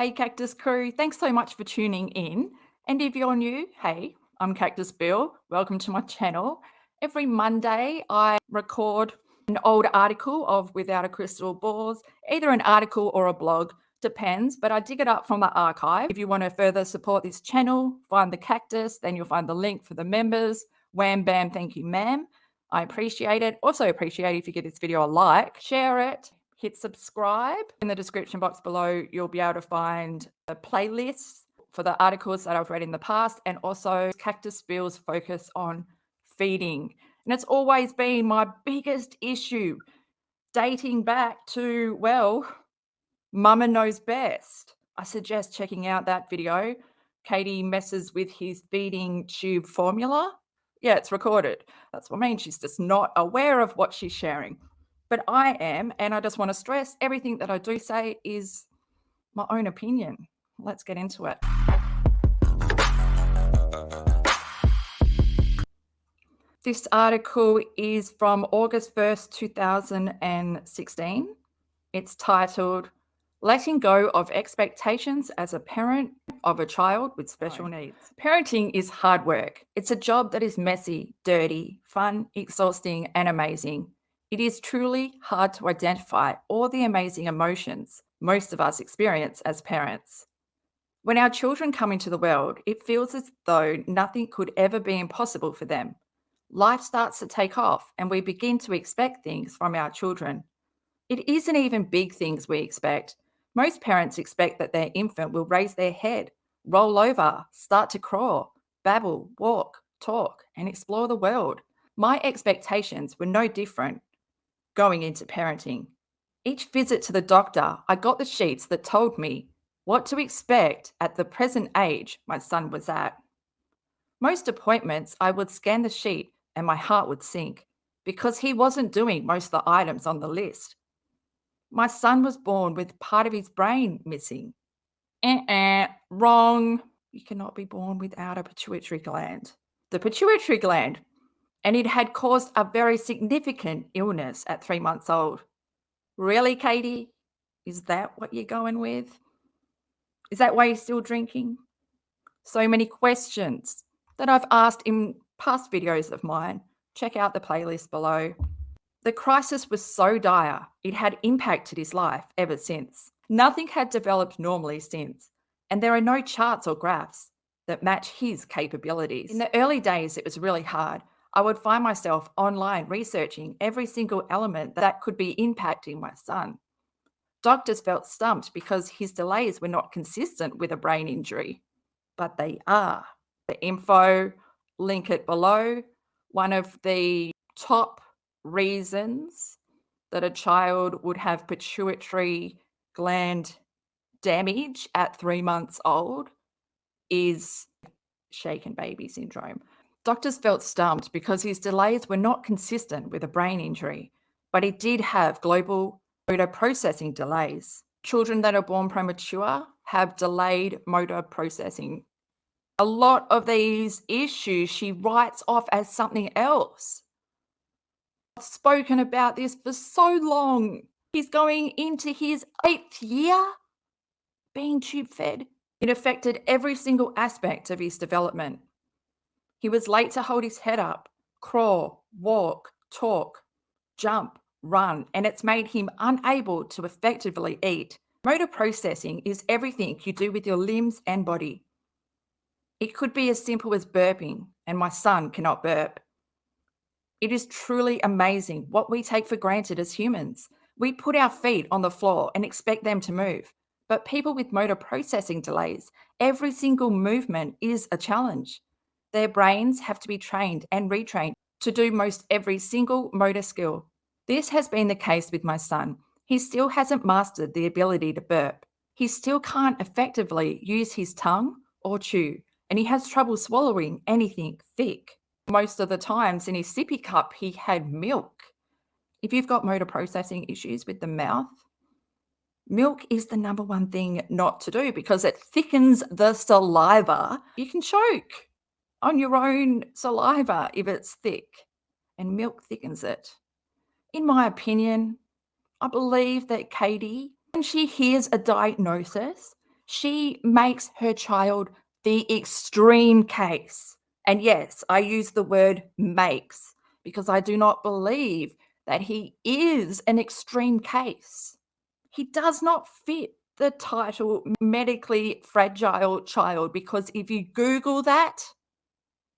Hey, Cactus crew, thanks so much for tuning in. And if you're new, hey, I'm Cactus Bill. Welcome to my channel. Every Monday, I record an old article of Without a Crystal Balls, either an article or a blog, depends, but I dig it up from the archive. If you want to further support this channel, find the Cactus, then you'll find the link for the members. Wham, bam, thank you, ma'am. I appreciate it. Also appreciate it if you give this video a like, share it, hit subscribe. In the description box below, you'll be able to find a playlist for the articles that I've read in the past, and also Cactus Bill's focus on feeding. And it's always been my biggest issue, dating back to, well, Mama Knows Best. I suggest checking out that video. Katie messes with his feeding tube formula. Yeah, it's recorded. That's what I mean. She's just not aware of what she's sharing. But I am, and I just want to stress everything that I do say is my own opinion. Let's get into it. This article is from August 1st, 2016. It's titled, Letting Go of Expectations as a Parent of a Child with Special Needs. Parenting is hard work. It's a job that is messy, dirty, fun, exhausting, and amazing. It is truly hard to identify all the amazing emotions most of us experience as parents. When our children come into the world, it feels as though nothing could ever be impossible for them. Life starts to take off, and we begin to expect things from our children. It isn't even big things we expect. Most parents expect that their infant will raise their head, roll over, start to crawl, babble, walk, talk, and explore the world. My expectations were no different going into parenting. Each visit to the doctor, I got the sheets that told me what to expect at the present age my son was at. Most appointments, I would scan the sheet and my heart would sink because he wasn't doing most of the items on the list. My son was born with part of his brain missing. Wrong. You cannot be born without a pituitary gland. The pituitary gland. And it had caused a very significant illness at 3 months old. Really, Katie? Is that what you're going with? Is that why you're still drinking? So many questions that I've asked in past videos of mine. Check out the playlist below. The crisis was so dire, it had impacted his life ever since. Nothing had developed normally since, and there are no charts or graphs that match his capabilities. In the early days, it was really hard. I would find myself online researching every single element that could be impacting my son. Doctors felt stumped because his delays were not consistent with a brain injury, but they are. The info, link it below. One of the top reasons that a child would have pituitary gland damage at 3 months old is shaken baby syndrome. Doctors felt stumped because his delays were not consistent with a brain injury, but he did have global motor processing delays. Children that are born premature have delayed motor processing. A lot of these issues she writes off as something else. I've spoken about this for so long. He's going into his 8th year being tube fed. It affected every single aspect of his development. He was late to hold his head up, crawl, walk, talk, jump, run, and it's made him unable to effectively eat. Motor processing is everything you do with your limbs and body. It could be as simple as burping, and my son cannot burp. It is truly amazing what we take for granted as humans. We put our feet on the floor and expect them to move. But people with motor processing delays, every single movement is a challenge. Their brains have to be trained and retrained to do most every single motor skill. This has been the case with my son. He still hasn't mastered the ability to burp. He still can't effectively use his tongue or chew, and he has trouble swallowing anything thick. Most of the times in his sippy cup, he had milk. If you've got motor processing issues with the mouth, milk is the number one thing not to do because it thickens the saliva. You can choke on your own saliva if it's thick, and milk thickens it. In my opinion, I believe that Katie, when she hears a diagnosis, She makes her child the extreme case. And yes, I use the word makes because I do not believe that he is an extreme case. He does not fit the title medically fragile child because if you Google that,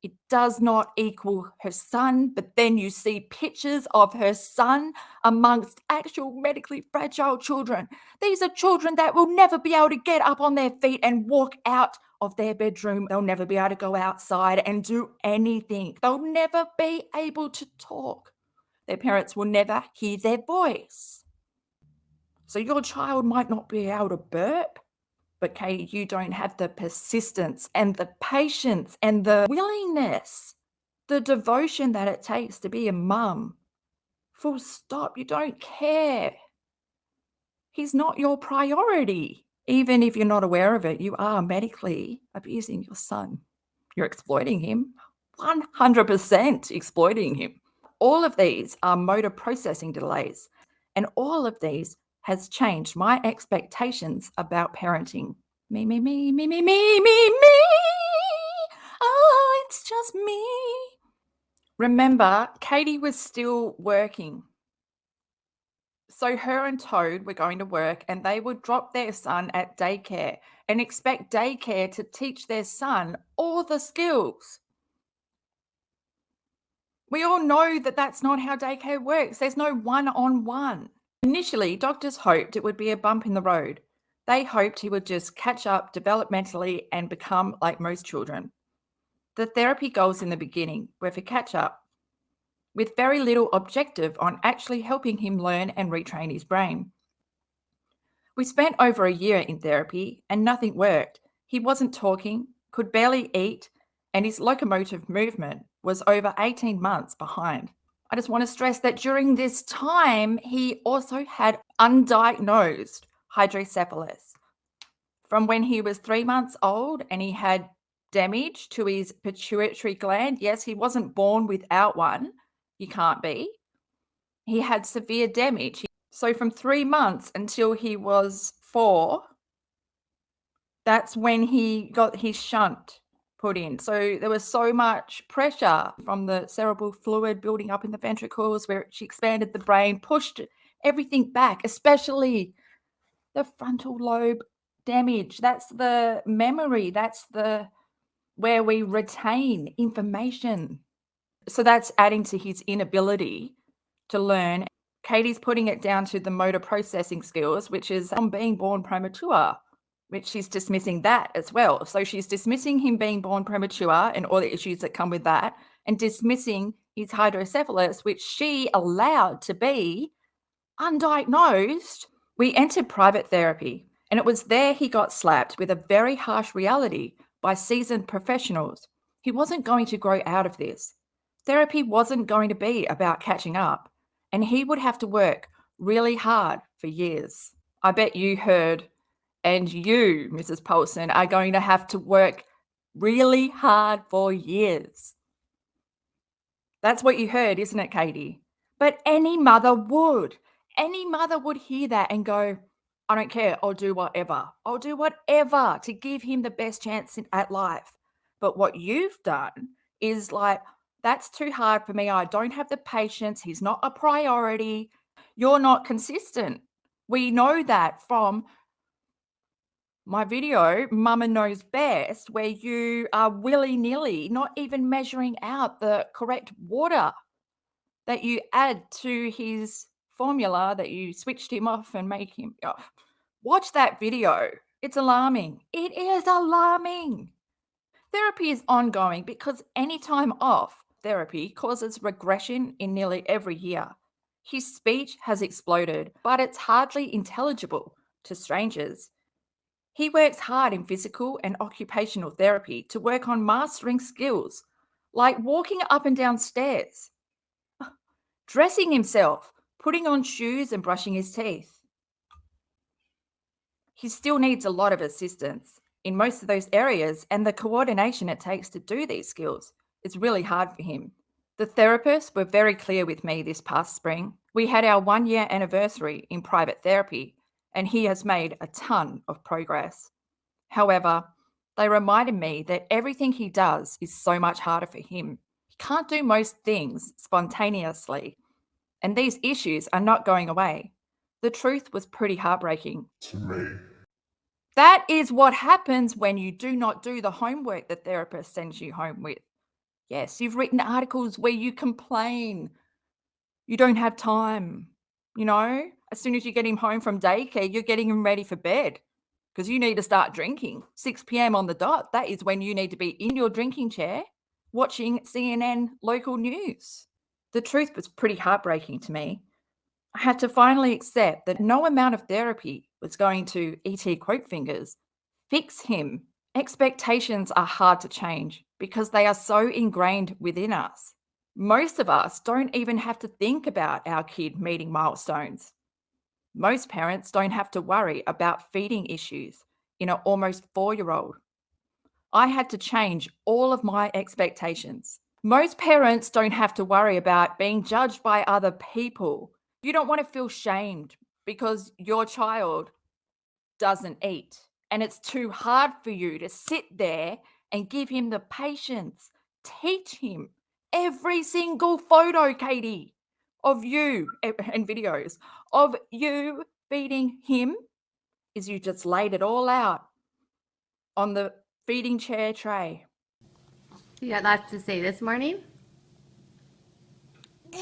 it does not equal her son, but then you see pictures of her son amongst actual medically fragile children. These are children that will never be able to get up on their feet and walk out of their bedroom. They'll never be able to go outside and do anything. They'll never be able to talk. Their parents will never hear their voice. So your child might not be able to burp, but Katie, you don't have the persistence and the patience and the willingness, the devotion that it takes to be a mum. Full stop. You don't care. He's not your priority. Even if you're not aware of it, you are medically abusing your son. You're exploiting him, 100% exploiting him. All of these are motor processing delays, and all of these has changed my expectations about parenting. Me. Oh, it's just me. Remember, Katie was still working. So her and Toad were going to work and they would drop their son at daycare and expect daycare to teach their son all the skills. We all know that that's not how daycare works. There's no one-on-one. Initially, doctors hoped it would be a bump in the road. They hoped he would just catch up developmentally and become like most children. The therapy goals in the beginning were for catch up, with very little objective on actually helping him learn and retrain his brain. We spent over a year in therapy and nothing worked. He wasn't talking, could barely eat, and his locomotive movement was over 18 months behind. I just want to stress that during this time, he also had undiagnosed hydrocephalus. From when he was 3 months old and he had damage to his pituitary gland. Yes, he wasn't born without one. You can't be. He had severe damage. So from 3 months until he was 4, that's when he got his shunt put in. So there was so much pressure from the cerebral fluid building up in the ventricles where she expanded the brain, pushed everything back, especially the frontal lobe damage. That's the memory. That's the where we retain information. So that's adding to his inability to learn. Katie's putting it down to the motor processing skills, which is on being born premature, which she's dismissing that as well. So she's dismissing him being born premature and all the issues that come with that, and dismissing his hydrocephalus, which she allowed to be undiagnosed. We entered private therapy, and it was there he got slapped with a very harsh reality by seasoned professionals. He wasn't going to grow out of this. Therapy wasn't going to be about catching up, and he would have to work really hard for years. I bet you heard, and you, Mrs. Paulson, are going to have to work really hard for years. That's what you heard, isn't it, Katie? But any mother would. Any mother would hear that and go, I don't care. I'll do whatever. I'll do whatever to give him the best chance at life. But what you've done is like, that's too hard for me. I don't have the patience. He's not a priority. You're not consistent. We know that from my video, Mama Knows Best, where you are willy-nilly, not even measuring out the correct water that you add to his formula, that you switched him off and make him off. Watch that video. It's alarming. It is alarming. Therapy is ongoing because any time off therapy causes regression in nearly every year. His speech has exploded, but it's hardly intelligible to strangers. He works hard in physical and occupational therapy to work on mastering skills like walking up and down stairs, dressing himself, putting on shoes and brushing his teeth. He still needs a lot of assistance in most of those areas, and the coordination it takes to do these skills is really hard for him. The therapists were very clear with me this past spring. We had our 1-year anniversary in private therapy, and he has made a ton of progress. However, they reminded me that everything he does is so much harder for him. He can't do most things spontaneously, and these issues are not going away. The truth was pretty heartbreaking to me. That is what happens when you do not do the homework the therapist sends you home with. Yes, you've written articles where you complain. You don't have time. You know, as soon as you get him home from daycare, you're getting him ready for bed because you need to start drinking. 6 p.m. on the dot. That is when you need to be in your drinking chair watching CNN local news. The truth was pretty heartbreaking to me. I had to finally accept that no amount of therapy was going to, ET quote fingers, fix him. Expectations are hard to change because they are so ingrained within us. Most of us don't even have to think about our kid meeting milestones. Most parents don't have to worry about feeding issues in an almost 4-year-old. I had to change all of my expectations. Most parents don't have to worry about being judged by other people. You don't want to feel shamed because your child doesn't eat and it's too hard for you to sit there and give him the patience. Teach him. Every single photo, Katie, of you and videos of you feeding him is you just laid it all out on the feeding chair tray. You got lots to say this morning? Is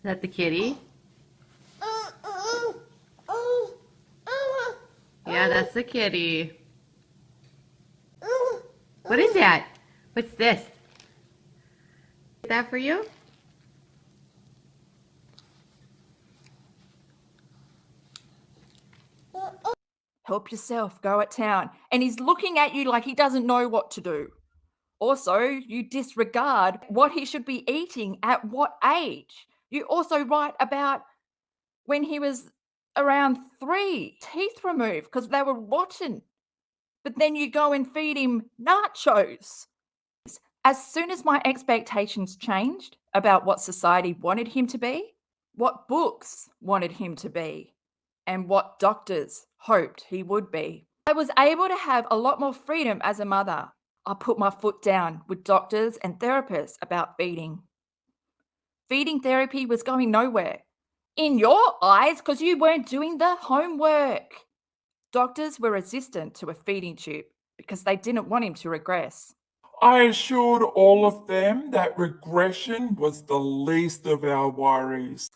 that the kitty? Yeah, that's the kitty. What is that? What's this? Is that for you? Help yourself, go at town. And he's looking at you like he doesn't know what to do. Also, you disregard what he should be eating at what age. You also write about when he was around 3, teeth removed because they were rotten. But then you go and feed him nachos. As soon as my expectations changed about what society wanted him to be, what books wanted him to be, and what doctors hoped he would be, I was able to have a lot more freedom as a mother. I put my foot down with doctors and therapists about feeding. Feeding therapy was going nowhere. In your eyes, because you weren't doing the homework. Doctors were resistant to a feeding tube because they didn't want him to regress. I assured all of them that regression was the least of our worries.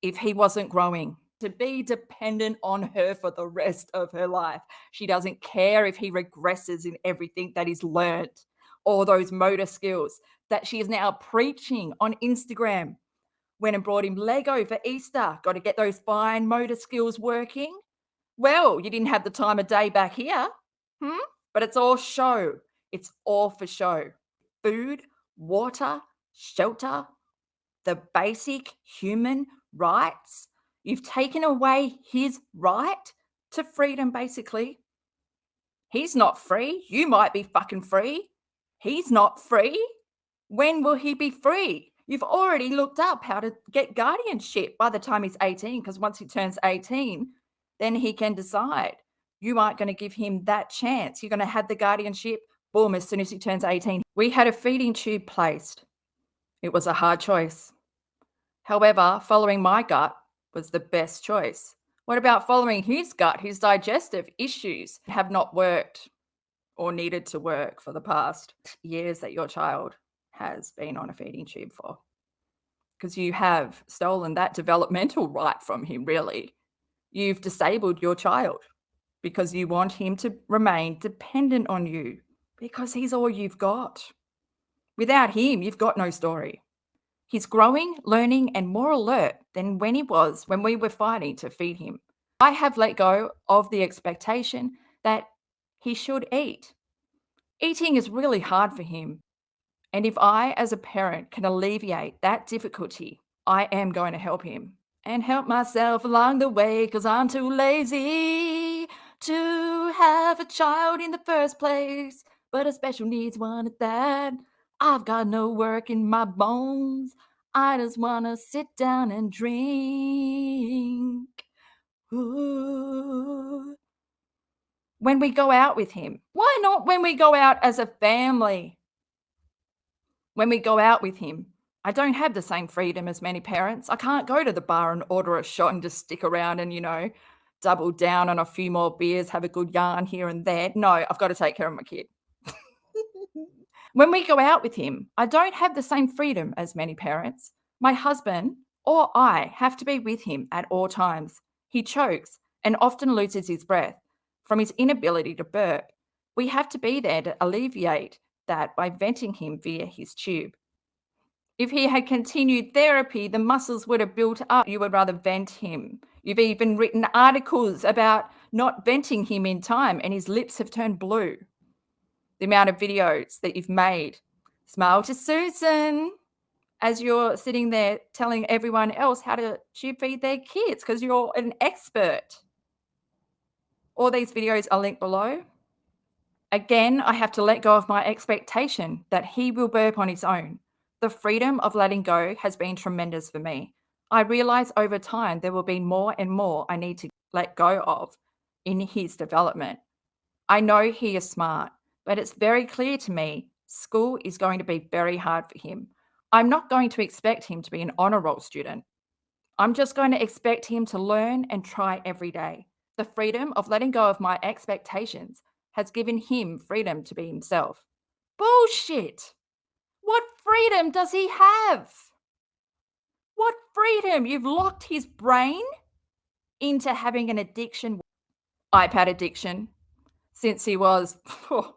If he wasn't growing, to be dependent on her for the rest of her life. She doesn't care if he regresses in everything that he's learnt, all those motor skills that she is now preaching on Instagram. Went and brought him Lego for Easter. Got to get those fine motor skills working. Well, you didn't have the time of day back here. But it's all show. It's all for show. Food, water, shelter, the basic human rights. You've taken away his right to freedom, basically. He's not free. You might be fucking free. He's not free. When will he be free? You've already looked up how to get guardianship by the time he's 18, because once he turns 18, then he can decide. You aren't going to give him that chance. You're going to have the guardianship, boom, as soon as he turns 18. We had a feeding tube placed. It was a hard choice. However, following my gut was the best choice. What about following his gut? His digestive issues have not worked or needed to work for the past years that your child has been on a feeding tube for. Because you have stolen that developmental right from him, really. You've disabled your child because you want him to remain dependent on you because he's all you've got. Without him, you've got no story. He's growing, learning, and more alert than when he was when we were fighting to feed him. I have let go of the expectation that he should eat. Eating is really hard for him. And if I, as a parent, can alleviate that difficulty, I am going to help him and help myself along the way because I'm too lazy to have a child in the first place, but a special needs one at that. I've got no work in my bones. I just want to sit down and drink. Ooh. When we go out with him, why not when we go out as a family? When we go out with him, I don't have the same freedom as many parents. I can't go to the bar and order a shot and just stick around and, double down on a few more beers, have a good yarn here and there. No, I've got to take care of my kid. When we go out with him, I don't have the same freedom as many parents. My husband or I have to be with him at all times. He chokes and often loses his breath from his inability to burp. We have to be there to alleviate that by venting him via his tube. If he had continued therapy, the muscles would have built up. You would rather vent him. You've even written articles about not venting him in time, and his lips have turned blue. The amount of videos that you've made. Smile to Susan as you're sitting there telling everyone else how to tube feed their kids because you're an expert. All these videos are linked below. Again, I have to let go of my expectation that he will burp on his own. The freedom of letting go has been tremendous for me. I realize over time there will be more and more I need to let go of in his development. I know he is smart, but it's very clear to me school is going to be very hard for him. I'm not going to expect him to be an honor roll student. I'm just going to expect him to learn and try every day. The freedom of letting go of my expectations has given him freedom to be himself. Bullshit! What freedom does he have? What freedom? You've locked his brain into having an addiction, iPad addiction, since he was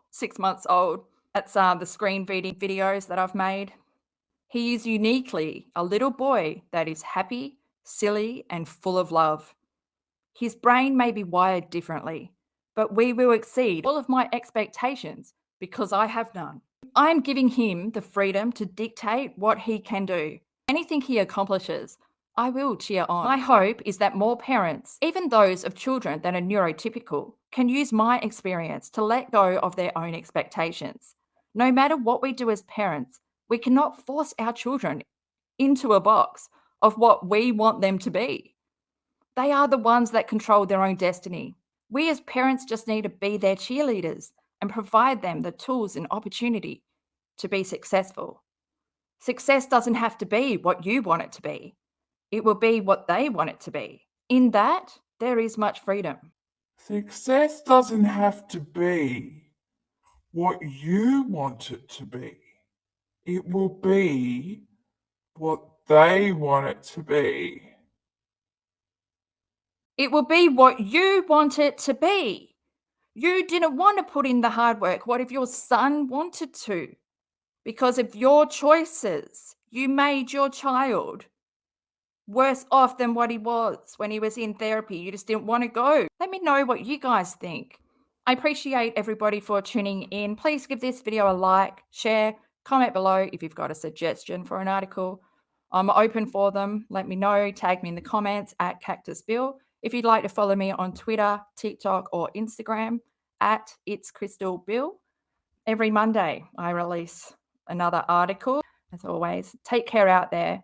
6 months old. That's the screen videos that I've made. He is uniquely a little boy that is happy, silly, and full of love. His brain may be wired differently, but we will exceed all of my expectations because I have none. I am giving him the freedom to dictate what he can do. Anything he accomplishes, I will cheer on. My hope is that more parents, even those of children that are neurotypical, can use my experience to let go of their own expectations. No matter what we do as parents, we cannot force our children into a box of what we want them to be. They are the ones that control their own destiny. We as parents just need to be their cheerleaders and provide them the tools and opportunity to be successful. Success doesn't have to be what you want it to be. It will be what they want it to be. In that, there is much freedom. Success doesn't have to be what you want it to be. It will be what they want it to be. It will be what you want it to be. You didn't want to put in the hard work. What if your son wanted to? Because of your choices, you made your child worse off than what he was when he was in therapy. You just didn't want to go. Let me know what you guys think. I appreciate everybody for tuning in. Please give this video a like, share, comment below if you've got a suggestion for an article. I'm open for them. Let me know. Tag me in the comments at Cactus Bill. If you'd like to follow me on Twitter, TikTok, or Instagram at It's Crystal Bill. Every Monday, I release another article. As always, take care out there.